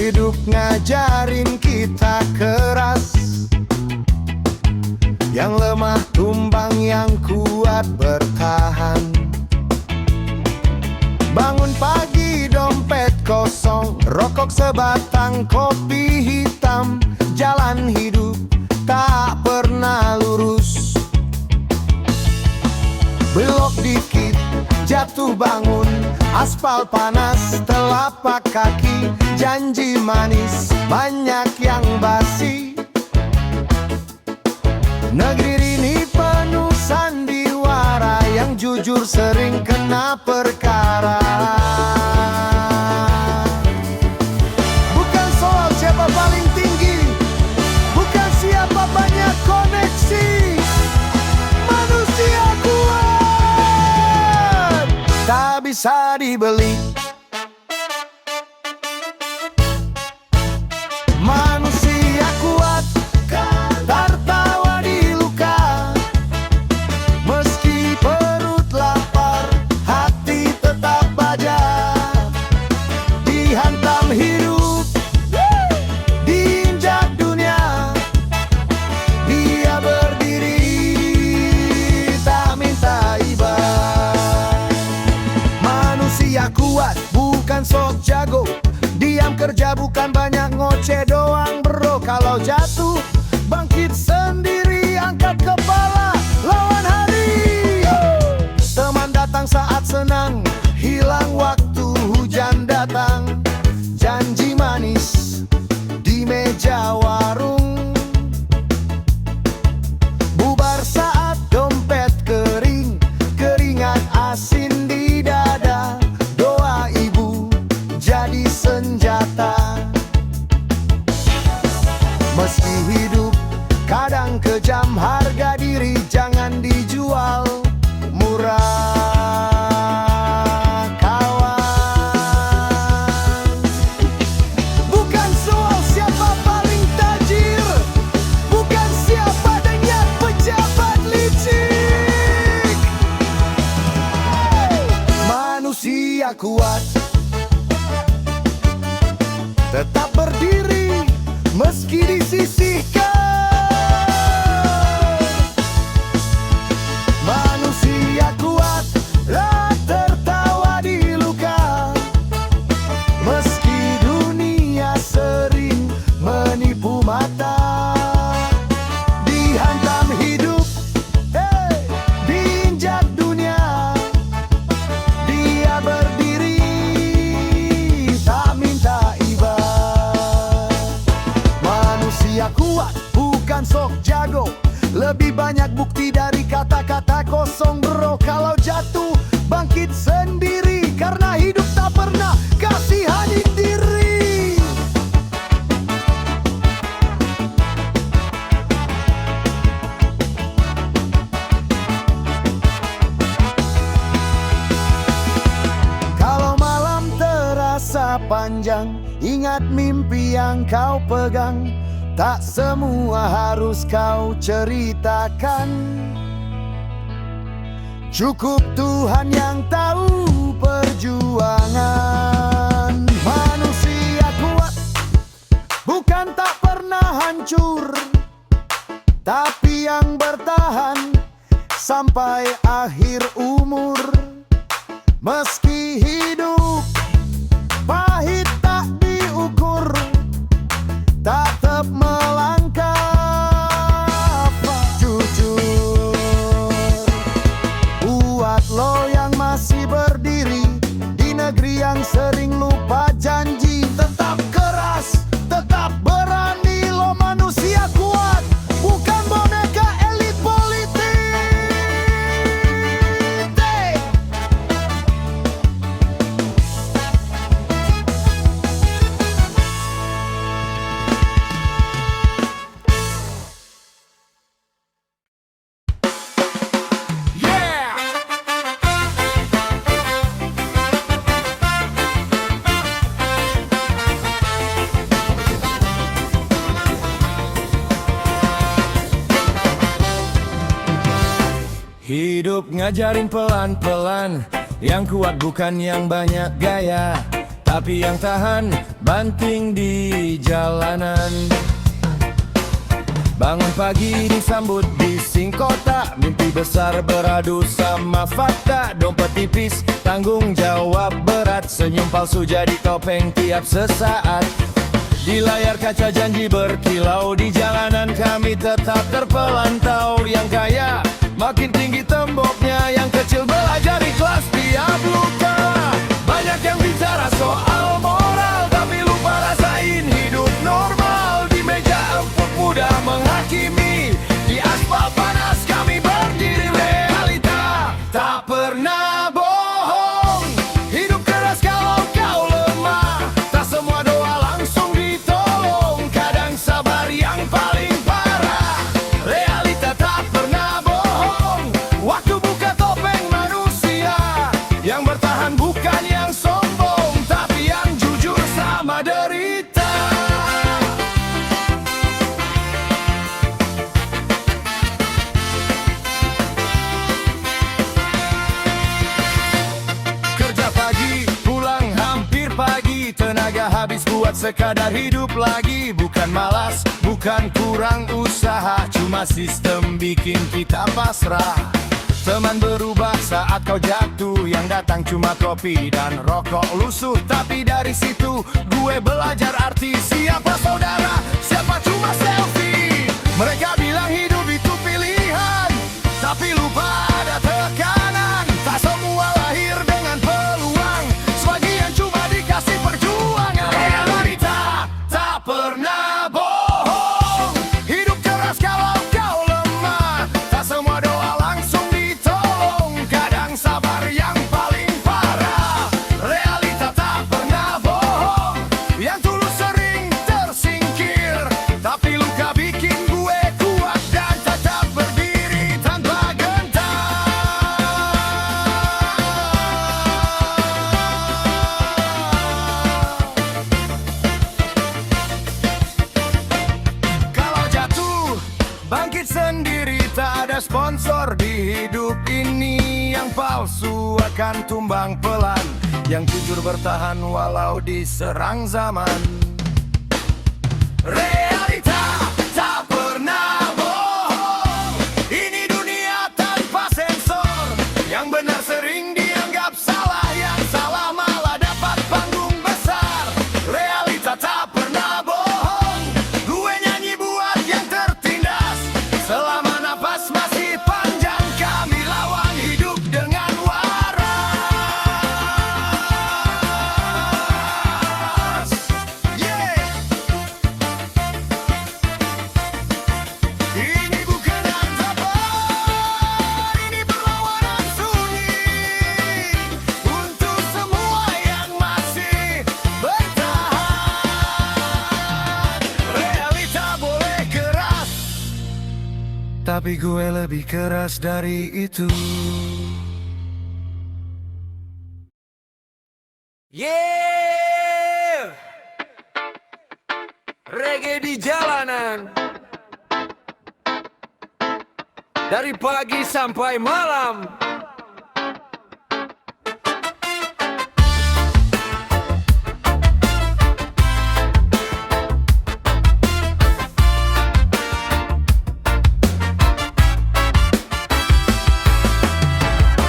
Hidup ngajarin kita keras, yang lemah tumbang, yang kuat bertahan. Bangun pagi dompet kosong, rokok sebatang, kopi hitam. Jalan hidup tak pernah lurus, belok dikit jatuh bangun. Aspal panas telapak kaki, janji manis banyak yang basi. Negeri ini penuh sandiwara, yang jujur sering kena perkara. Bukan soal siapa paling tinggi, bukan siapa banyak koneksi. Manusia kuat tak bisa dibeli. Manusia kuat tertawa di luka, meski perut lapar, hati tetap baja. Dihantam hidup, diinjak dunia, dia berdiri tak minta iba. Manusia kuat bukan sok jago, diam kerja bukan banyak ngoceh doang bro. Kalau jatuh bangkit sendiri, angkat kepala lawan hari. Teman datang saat senang, hilang waktu hujan datang. Janji manis di meja warung, bubar saat dompet kering. Keringat asin di dada, doa ibu jadi senjata. Meski hidup kadang kejam, harga diri jangan dijual murah, kawan. Bukan soal siapa paling tajir, bukan siapa dengan pejabat licik. Manusia kuat tetap berdiri meski disisihkan. Manusia kuat tak tertawa di luka, meski dunia sering menipu mata. Dihantam hidup, diinjak dunia, dia berdiri tak minta iba. Manusia kuat bukan sok jago, lebih banyak bukti dari kata-kata kosong bro. Kalau jatuh bangkit sendiri, karena hidup tak pernah kasihani diri. Kalau malam terasa panjang, ingat mimpi yang kau pegang. Tak semua harus kau ceritakan, cukup Tuhan yang tahu perjuangan. Manusia kuat bukan tak pernah hancur, tapi yang bertahan sampai akhir umur. Meski hidup pahit tak diukur, tetap melangkah jujur. Buat lo yang masih berdiri di negeri yang sering lupa janji, tetap keras, tetap berani. Lo manusia kuat, bukan boneka elit politik. Hidup ngajarin pelan-pelan, yang kuat bukan yang banyak gaya, tapi yang tahan banting di jalanan. Bangun pagi disambut bising kota, mimpi besar beradu sama fakta. Dompet tipis, tanggung jawab berat, senyum palsu jadi topeng tiap sesaat. Di layar kaca janji berkilau, di jalanan kami tetap terpelantau. Yang kaya makin tinggi temboknya, yang kecil belajar ikhlas tiap luka. Banyak yang bicara soal moral, tapi lupa rasain hidup normal. Di meja empuk mudah menghakimi, di aspal panas kami berdiri. Realita tak pernah bohong, hidup keras kalau kau lemah. Tak semua doa langsung ditolong, kadang sabar yang paling parah. Realita tak pernah bohong, waktu buka topeng manusia. Yang bertahan bukan yang sombong, tapi yang jujur sama derita. Kerja pagi, pulang hampir pagi, tenaga habis buat sekadar hidup lagi. Bukan malas, bukan kurang usaha, cuma sistem bikin kita pasrah. Teman berubah saat kau jatuh, yang datang cuma kopi dan rokok lusuh. Tapi dari situ gue belajar arti siapa saudara, siapa cuma selfie. Mereka bilang hidup itu pilihan, tapi lupa ada tekanan. Tak semua lahir dengan peluang, sebagian cuma dikasih perjuangan. Realita tak pernah bohong, hidup keras kalau kau lemah. Tak semua doa langsung ditolong, kadang sabar yang paling parah. Realita tak pernah bohong, yang tulus sering tersingkir. Tapi luka bikin gue kuat dan tetap berdiri tanpa gentar. Kalau jatuh, bangkit sendiri, tak ada sponsor di hidup ini. Yang palsu akan tumbang pelan, yang jujur bertahan walau diserang zaman. Realita tak pernah bohong, ini dunia tanpa sensor. Yang benar sering dianggap salah, yang salah malah dapat panggung besar. Realita tak pernah bohong, gue nyanyi buat yang tertindas. Selama nafas masih panjang, kami lawan hidup dengan waras. Yeah. Ini bukan ancaman, ini perlawanan sunyi untuk semua yang masih bertahan. Realita boleh keras, tapi gue lebih keras dari itu. Yeah, reggae di jalanan dari pagi sampai malam.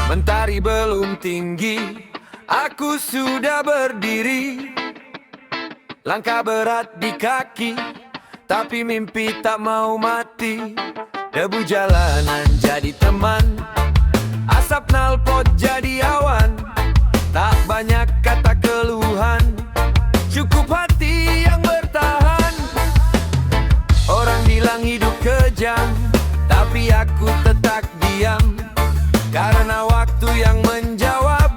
Mentari belum tinggi, aku sudah berdiri. Langkah berat di kaki, tapi mimpi tak mau mati. Debu jalanan jadi teman, asap knalpot jadi awan. Tak banyak kata keluhan, cukup hati yang bertahan. Orang bilang hidup kejam, tapi aku tetap diam. Karena waktu yang menjawab,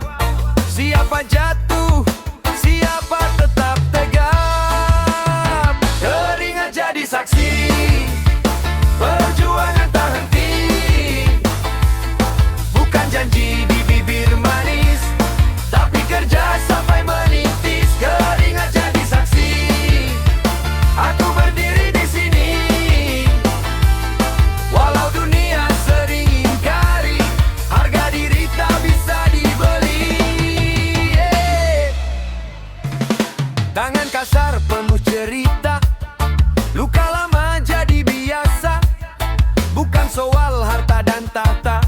siapa jatuh, siapa tetap tegap. Teringat jadi saksi, perjuangan tak henti. Bukan janji di bibir manis, tapi kerja sama Tangan kasar penuh cerita, luka lama jadi biasa. Bukan soal harta dan tahta,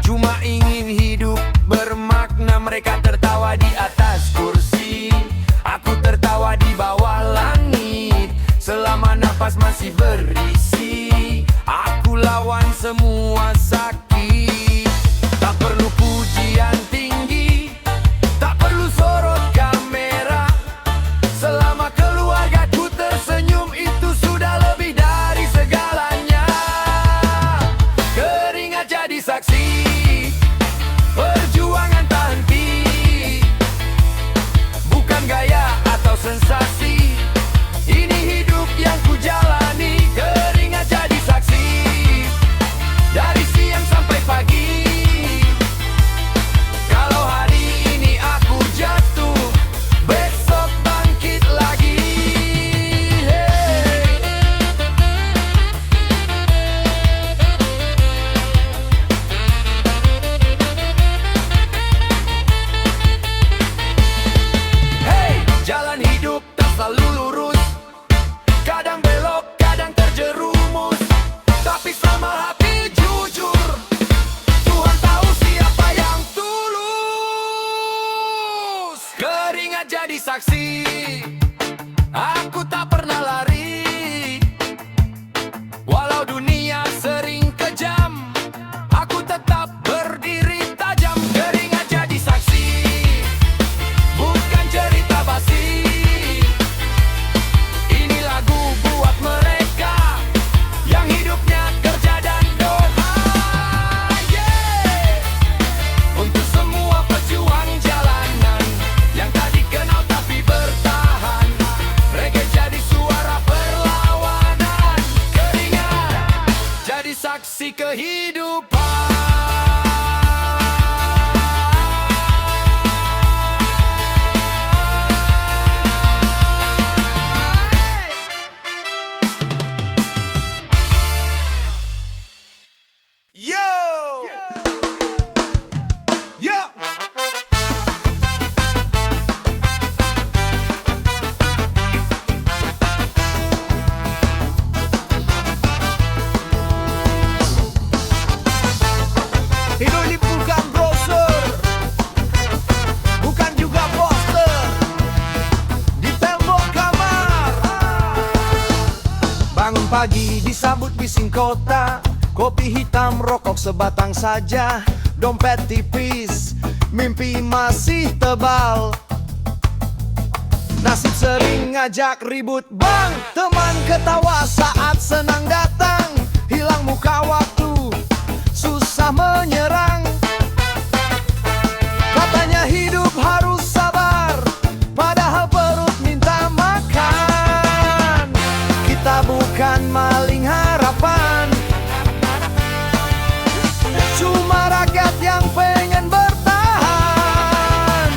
cuma ingin hidup bermakna. Mereka tertawa di atas kursi, aku tertawa di bawah langit. Selama nafas masih berisi, aku lawan semua sakit. Tak perlu pujian tinggi, tak perlu sorot kamera. Selama keluargaku tersenyum, itu sudah lebih dari segalanya. Keringat jadi saksi, perjuangan tak henti. Bukan gaya atau sensasi, ini hidup yang ku jalani. Keringat jadi saksi, dari siang sampai pagi. Kalau hari ini aku jatuh, besok bangkit lagi. Hey, jalan hidup tak selalu lurus, kadang belok, kadang terjerumus. Tapi sama hati jujur, Tuhan tahu siapa yang tulus. Keringat jadi saksi, aku tak pernah lari. Walau dunia sering kejam, aku tetap berdiri tajam. Keringat jadi saksi, bukan cerita basi. Ini lagu buat mereka yang hidupnya kerja dan doa. Yeah. Untuk semua pejuang jalanan yang tak dikenal tapi bertahan, mereka jadi suara perlawanan. Keringat jadi saksi kehidupan. Yo! Yo! Hidup ini bukan brosur, bukan juga poster di tembok kamar. Bangun pagi disambut bising kota, kopi hitam, rokok sebatang saja, dompet tipis, mimpi masih tebal. Nasib sering ngajak ribut bang, teman ketawa saat senang datang. Hilang muka waktu, susah menyerang. Katanya hidup harus sabar, padahal perut minta makan. Kita bukan maling harapan, cuma rakyat yang pengen bertahan.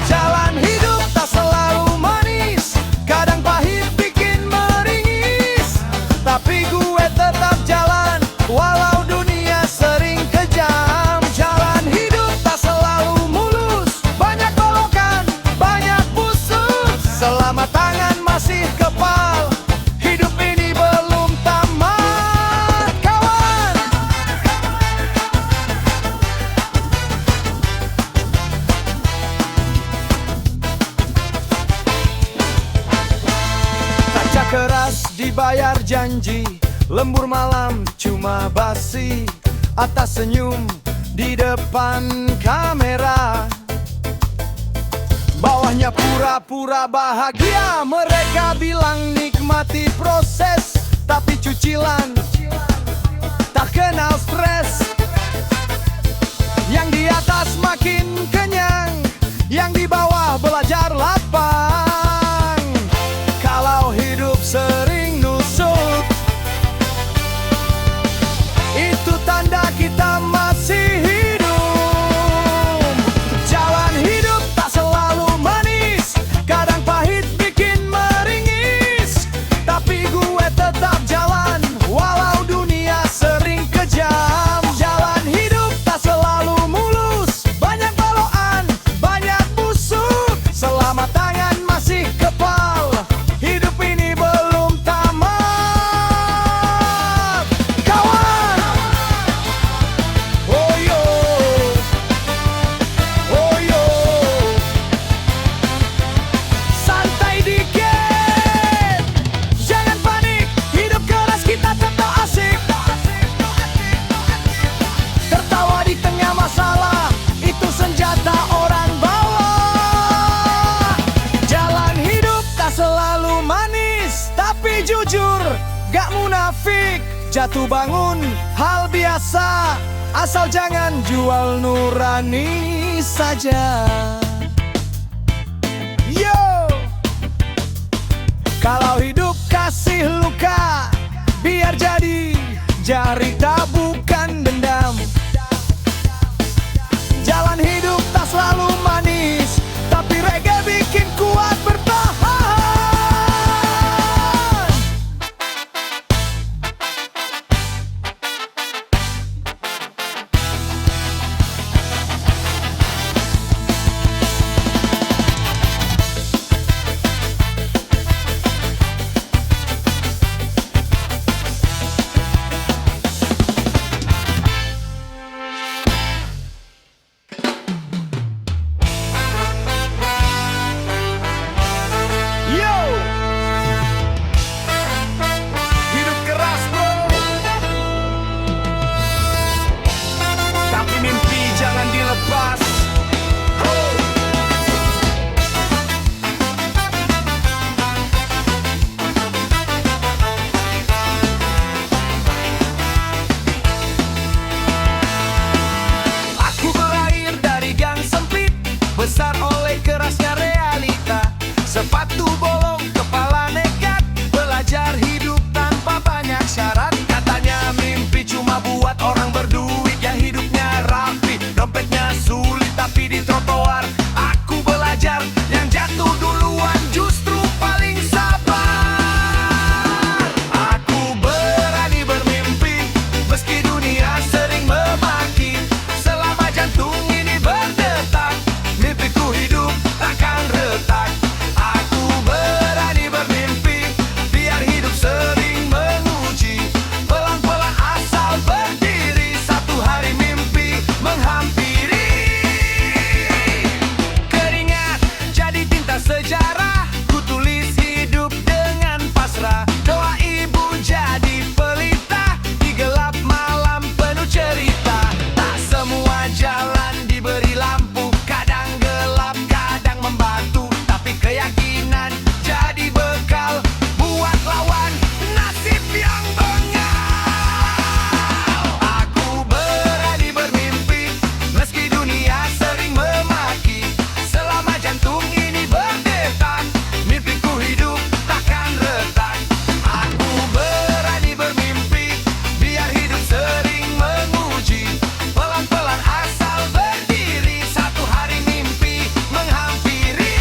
Jalan hidup tak selalu manis, kadang pahit bikin meringis. Tapi gue tetap jalan, walau dunia sering kejam. Jalan hidup tak selalu mulus, banyak belokan, banyak busuk. Selama tangan masih kepal, hidup ini belum tamat, kawan. Kaca keras dibayar janji, lembur malam cuma basi. Atas senyum di depan kamera, bawahnya pura-pura bahagia. Mereka bilang nikmati proses, tapi cucilan tak kenal stres. Yang di atas makin kenyang, yang di bawah belajar lapang. Kalau hidup sering nusuk, itu tanda kita masih hidup. Jalan hidup tak selalu manis, kadang pahit bikin meringis. Tapi gue tetap jalan, walau dunia sering kejam. Jalan hidup tak selalu mulus, banyak balokan, banyak busuk. Selama tangan jujur, gak munafik. Jatuh bangun hal biasa, asal jangan jual nurani saja. Yo, kalau hidup kasih luka, biar jadi cerita bukan dendam. Jalan hidup tak selalu manis, tapi reggae bikin kuat bertahan. Besar oleh kerasnya realita, sepatu bolong, kepala nekat, belajar hidup tanpa banyak syarat. Katanya mimpi cuma buat orang berduit yang hidupnya rapi, dompetnya sulit tapi di trotoar. Aku belajar yang jatuh duluan justru paling sabar. Aku berani bermimpi meski dunia sering memaki. Selama jantung ini berdetak, mimpiku hidup takkan retak. Aku berani bermimpi, biar hidup sering menguji. Pelan-pelan asal berdiri, satu hari mimpi menghampiri. Keringat jadi tinta sejarah, ku tulis hidup dengan pasrah. Doa ibu jadi pelita, di gelap malam penuh cerita. Tak semua jalan diberi lampu, kadang gelap, kadang membatu, tapi keyakinan jadi bekal buat lawan nasib yang bengal. Aku berani bermimpi meski dunia sering memaki. Selama jantung ini berdetak, mimpiku hidup takkan retak. Aku berani bermimpi, biar hidup sering menguji. Pelan-pelan asal berdiri, satu hari mimpi menghampiri.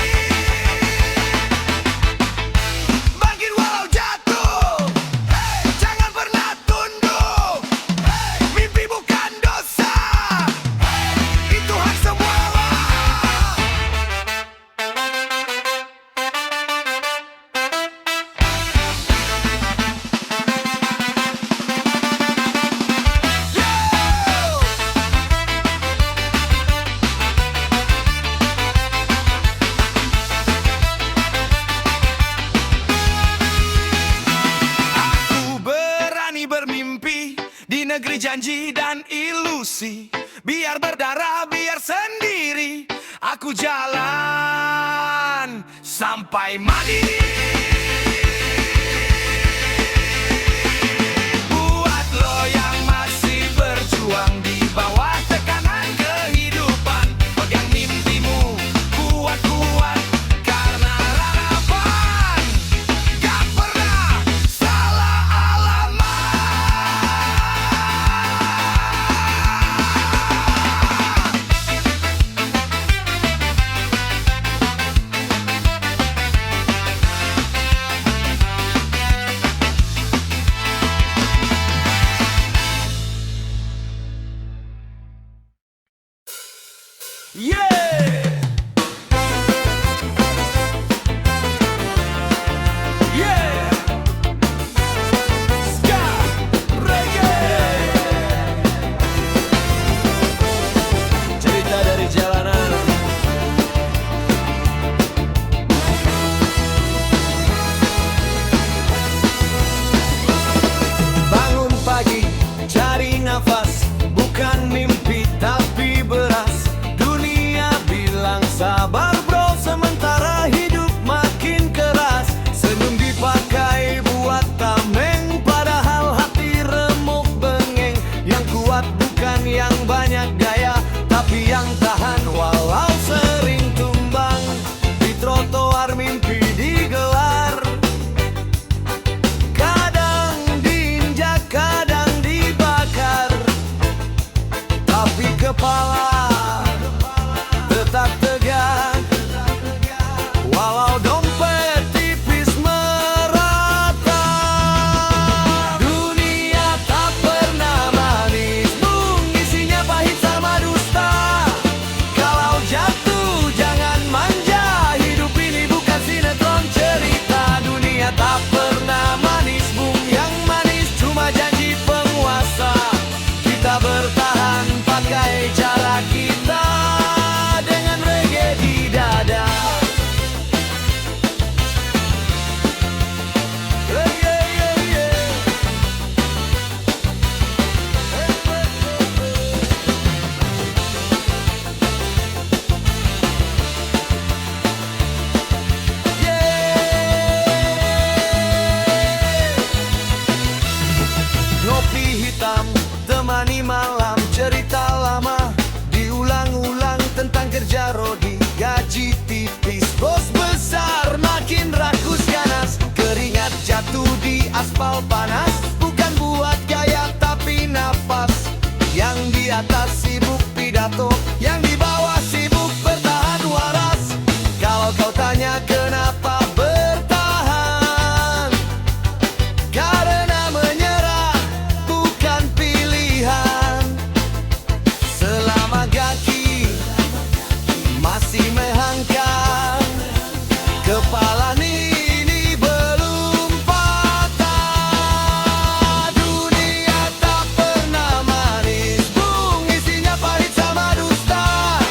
Bangkit walau jatuh, hey, jangan pernah tunduk. Hey, mimpi bukan dosa, hey, itu hak semua orang. Aku berani bermimpi di negeri janji dan ilusi. Biar berdarah, biar sendiri, aku jalan sampai mandiri. Buat lo yang masih berjuang di bawah tekanan kehidupan, pegang mimpimu kuat-kuat karena harapan gak pernah salah alamat. aspal panas, bukan buat gaya tapi napas. Yang di atas sibuk pidato, yang di bawah sibuk bertahan waras. Kalau kau tanya kenapa bertahan, karena menyerah bukan pilihan. Selama kaki masih mengangkat, kepala ini belum patah. Dunia tak pernah manis, bung, isinya pahit sama dusta.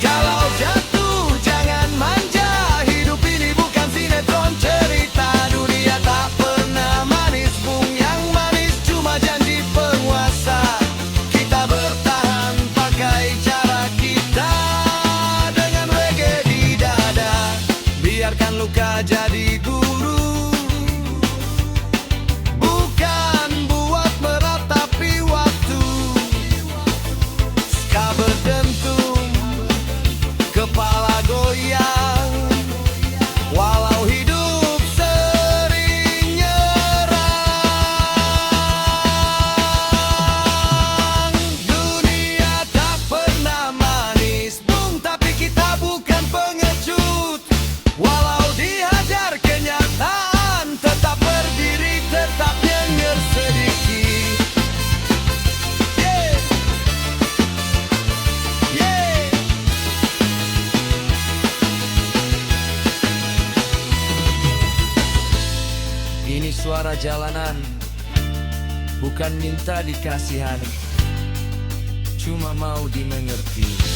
Kalau jatuh jangan manja, hidup ini bukan sinetron cerita. Dunia tak pernah manis, bung, yang manis cuma janji penguasa. Kita bertahan pakai cara kita, dengan reggae di dada. Biarkan luka jadi guru, bukan buat meratapi waktu. Ska berdentum, kepala goyang, walau hidup sering nyerang. Dunia tak pernah manis, bung, tapi kita bukan pengecut. Walau dihajar kenyataan, tetap berdiri, tetap nyenger sedikit. Yeah. Yeah. Ini suara jalanan, bukan minta dikasihani, cuma mau dimengerti.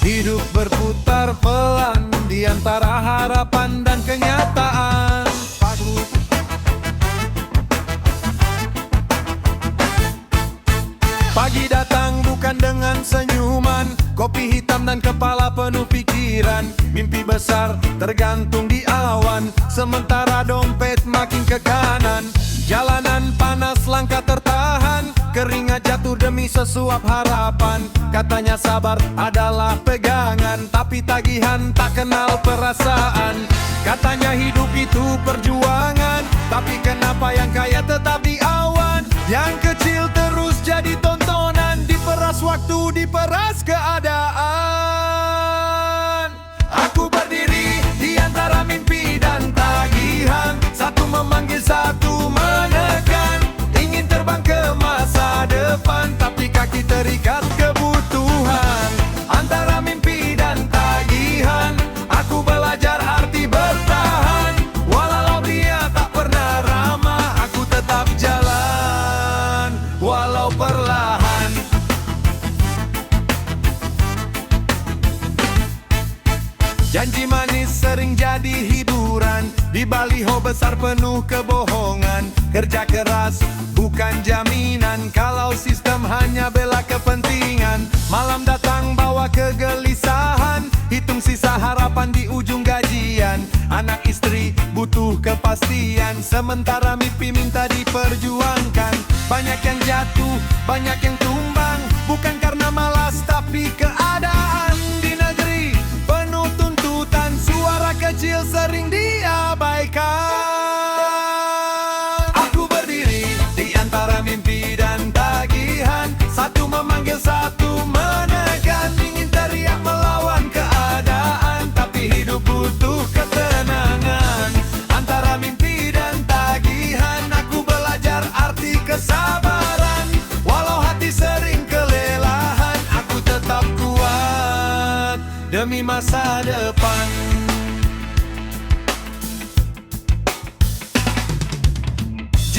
Hidup berputar pelan di antara harapan dan kenyataan. Pagi datang bukan dengan senyuman, kopi hitam dan kepala penuh pikiran. Mimpi besar tergantung di awan, sementara dompet makin ke kanan. Jalanan panas, langkah tertahan, keringat jatuh demi sesuap harapan. Katanya sabar adalah pegangan, tapi tagihan tak kenal perasaan. Katanya hidup itu perjuangan, tapi kenapa yang kaya tetap di awan? Yang kecil terus jadi tontonan, diperas waktu, diperas keadaan. Aku berdiri di antara mimpi dan tagihan, satu memanggil, satu menekan. Ingin terbang ke masa depan, tapi kaki terikat kebutuhan. Antara mimpi dan tagihan, aku belajar arti bertahan. Walau dia tak pernah ramah, aku tetap jalan, walau perlahan. Janji manis sering jadi hiburan, di baliho besar penuh kebohongan. Kerja keras bukan jaminan, kalau sistem hanya bela kepentingan. Malam datang bawa kegelisahan, hitung sisa harapan di ujung gajian. Anak istri butuh kepastian, sementara mimpi minta diperjuangkan. Banyak yang jatuh, banyak yang tumbang, bukan karena malas tapi keadaan. Di negeri penuh tuntutan, suara kecil sering diabaikan. Aku berdiri di antara mimpi dan tagihan, satu memanggil, satu menekan. Ingin teriak melawan keadaan, tapi hidup butuh ketenangan. Antara mimpi dan tagihan, aku belajar arti kesabaran. Walau hati sering kelelahan, aku tetap kuat demi masa depan.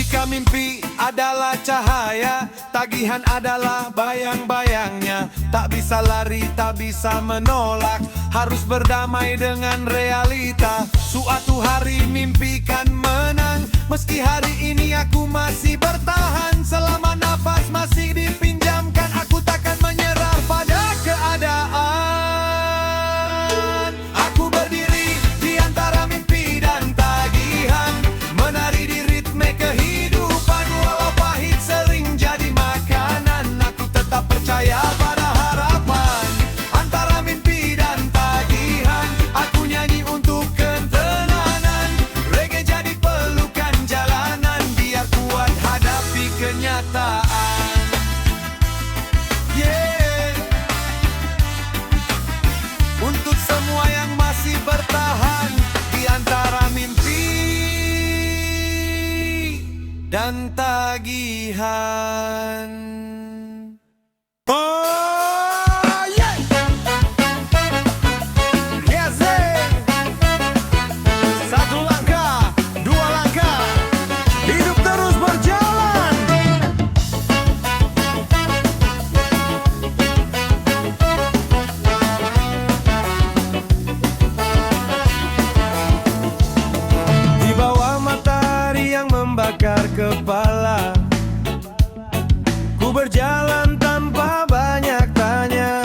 Jika mimpi adalah cahaya, tagihan adalah bayang-bayangnya. Tak bisa lari, tak bisa menolak, harus berdamai dengan realita. Suatu hari mimpi kan menang, meski hari ini aku masih bertahan. Selama nafas dan tagihan. Oh yeah. Yes, hey. Satu langkah, dua langkah, hidup terus berjalan. Di bawah matahari yang membakar kepala, ku berjalan tanpa banyak tanya.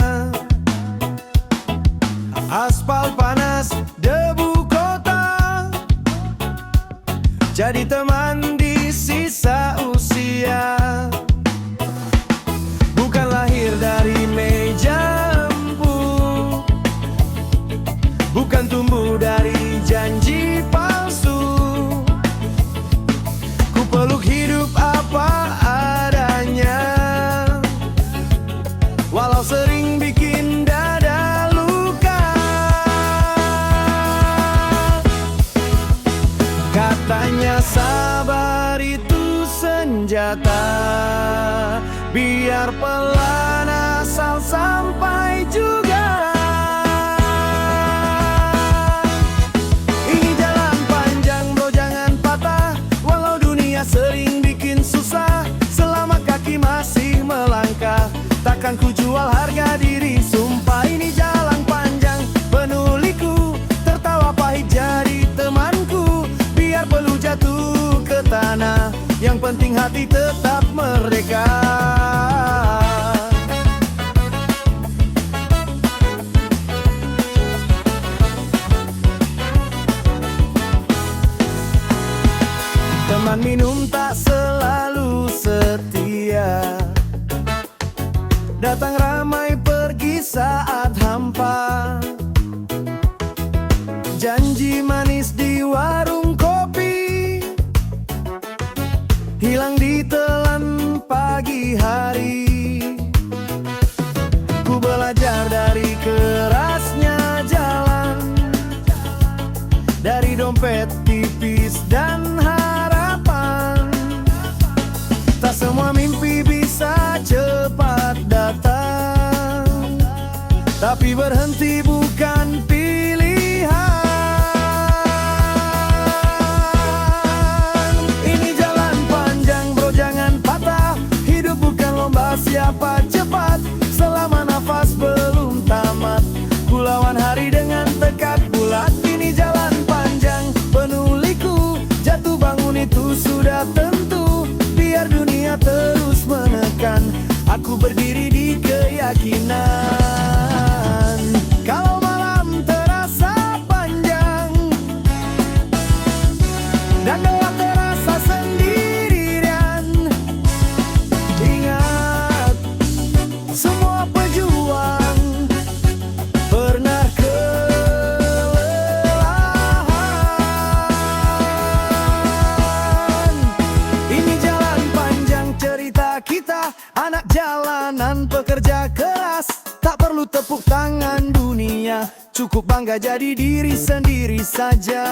Aspal panas, debu kota, jadi teman di sisa usia. Bukan lahir dari meja empuk, bukan tumbuh dari janji palsu. Ku peluk hidup apa adanya, walau sering bikin dada luka. Katanya sabar itu senjata, biar pelan asal sampai juga. Ini jalan panjang bro, jangan patah, walau dunia sering bikin susah. Selama kaki masih melangkah, takkan ku jual harga diri. Sumpah ini jalan panjang, penuh liku, tertawa pahit jadi temanku. Biar perlu jatuh ke tanah, yang penting hati tetap merdeka. Teman minum tak selalu setia, datang ramai pergi saat hampa. Janji manis di warung kopi, hilang ditelan pagi hari. Ku belajar dari kerasnya jalan, dari dompet tipis dan harapan. Tak semua mimpi bisa cepat datang, tapi berhenti bukan pilihan. Ini jalan panjang bro, jangan patah, hidup bukan lomba siapa cepat. Selama nafas belum tamat, ku lawan hari dengan tekad bulat. Ini jalan panjang penuh liku, jatuh bangun itu sudah tentu. Biar dunia terus menekan, aku berdiri di keyakinan. Kalau malam terasa panjang dan gelap terasa sendirian, ingat semua pejuang pernah kelelahan. Ini jalan panjang cerita kita, anak jalanan pekerja keras. Tak perlu tepuk tangan dunia, cukup bangga jadi diri sendiri saja.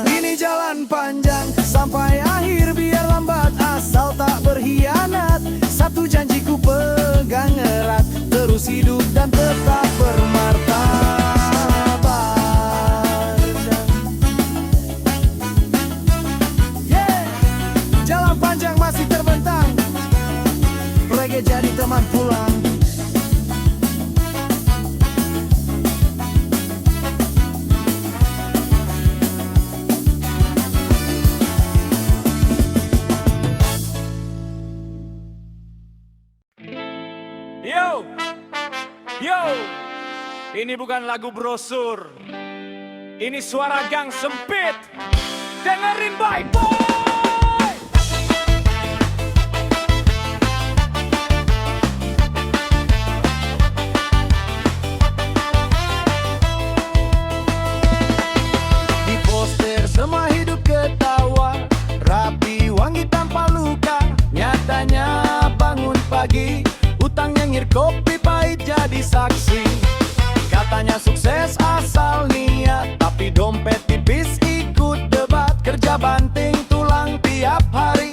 Ini jalan panjang sampai akhir, biar lambat asal tak berkhianat. Satu janjiku pegang erat, terus hidup dan tetap bermartabat. Yeah. Jalan panjang masih terbentang, reggae jadi teman pulang. Yo, yo, ini bukan lagu brosur, ini suara gang sempit. Dengerin baik, boy. Di poster semua hidup ketawa, rapi wangi tanpa luka. Nyatanya bangun pagi, utang nyengir kopi pahit jadi saksi. Katanya sukses asal niat, tapi dompet tipis ikut debat. Kerja banting tulang tiap hari,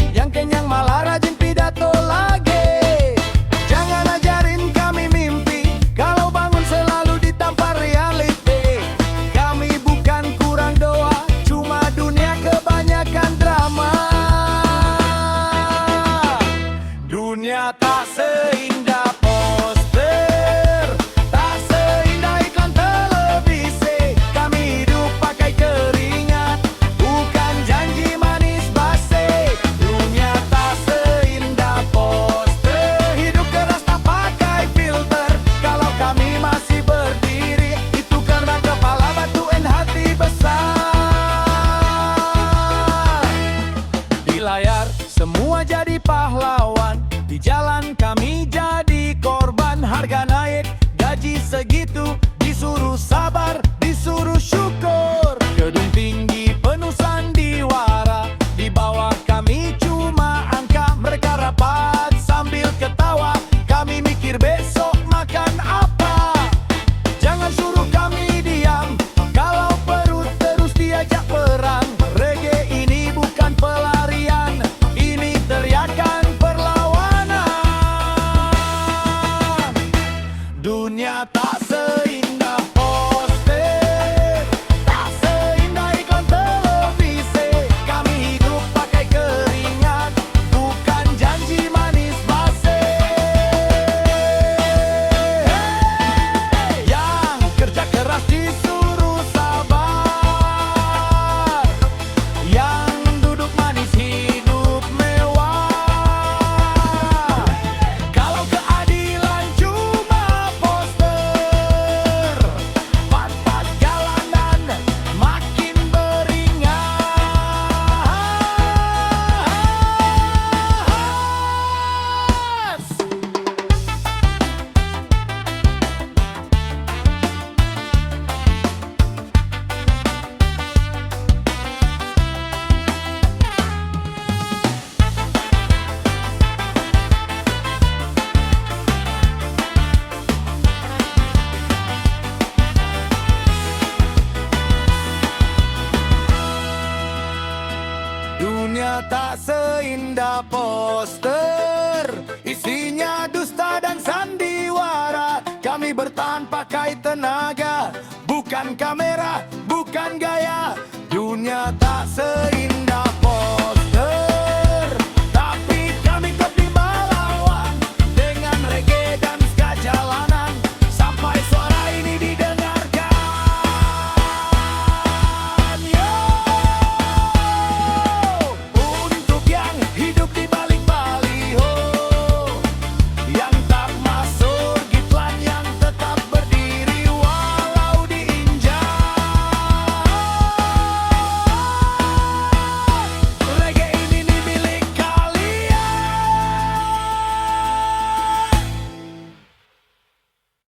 dibakar, semua jadi pahlawan. Di jalan kami jadi korban. Harga naik, gaji segitu, disuruh sabar, disuruh syukur. Gedung tinggi penuh sandiwara, di bawah kami cuma angka. Mereka rapat sambil ketawa, kami mikir besok makan apa. Jangan suruh kami diam, kalau perut terus diajak perang. Reggae ini bukan pelarian, ini teriakan perlawanan. Dunia tak seindah poster, tak seindah iklan televisi. Kami hidup pakai keringat, bukan janji manis basi. Yang kerja keras disuruh sabar, yang duduk manis hidup mewah. Kalau keadilan cuma poster, pat-pat jalanan makin beringas. Dunia tak seindah poster, isinya dusta dan sandiwara. Kami bertahan pakai tenaga, bukan kamera, bukan gaya. Dunia tak seindah